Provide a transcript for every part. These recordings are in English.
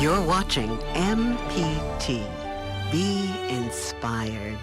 You're watching MPT. Be inspired.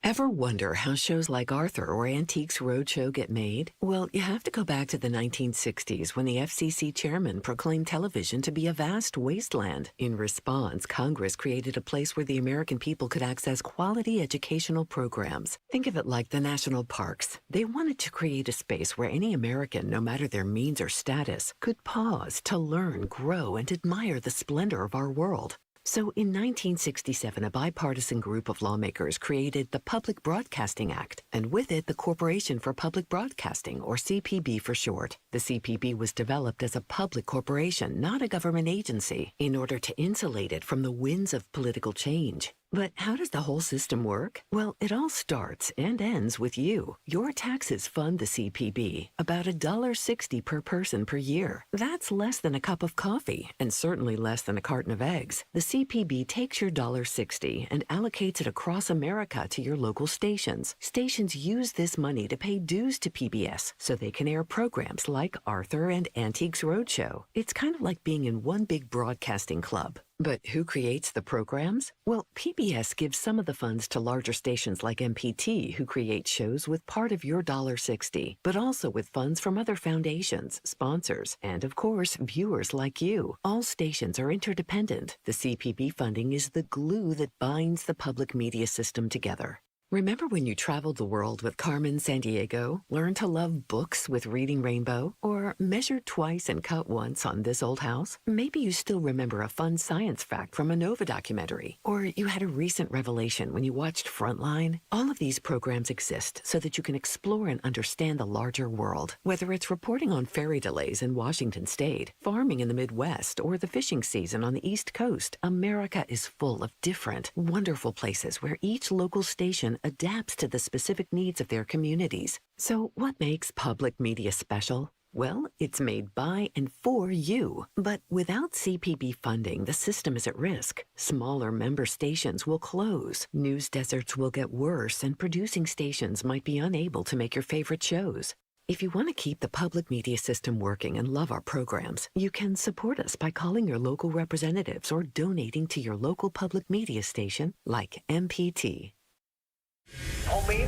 Ever wonder how shows like Arthur or Antiques Roadshow get made? Well, you have to go back to the 1960s when the FCC chairman proclaimed television to be a vast wasteland. In response, Congress created a place where the American people could access quality educational programs. Think of it like the national parks. They wanted to create a space where any American, no matter their means or status, could pause to learn, grow, and admire the splendor of our world. So in 1967, a bipartisan group of lawmakers created the Public Broadcasting Act, and with it, the Corporation for Public Broadcasting, or CPB for short. The CPB was developed as a public corporation, not a government agency, in order to insulate it from the winds of political change. But how does the whole system work? Well, it all starts and ends with you. Your taxes fund the CPB, about $1.60 per person per year. That's less than a cup of coffee, and certainly less than a carton of eggs. The CPB takes your $1.60 and allocates it across America to your local stations. Stations use this money to pay dues to PBS, so they can air programs like Arthur and Antiques Roadshow. It's kind of like being in one big broadcasting club. But who creates the programs? Well, PBS gives some of the funds to larger stations like MPT, who create shows with part of your $1.60, but also with funds from other foundations, sponsors, and of course, viewers like you. All stations are interdependent. The CPB funding is the glue that binds the public media system together. Remember when you traveled the world with Carmen Sandiego, learned to love books with Reading Rainbow, or measured twice and cut once on This Old House? Maybe you still remember a fun science fact from a Nova documentary, or you had a recent revelation when you watched Frontline. All of these programs exist so that you can explore and understand the larger world. Whether it's reporting on ferry delays in Washington State, farming in the Midwest, or the fishing season on the East Coast, America is full of different, wonderful places where each local station adapts to the specific needs of their communities. So what makes public media special? Well, it's made by and for you. But without CPB funding, the system is at risk. Smaller member stations will close, news deserts will get worse, and producing stations might be unable to make your favorite shows. If you want to keep the public media system working and love our programs, you can support us by calling your local representatives or donating to your local public media station like MPT. Homemade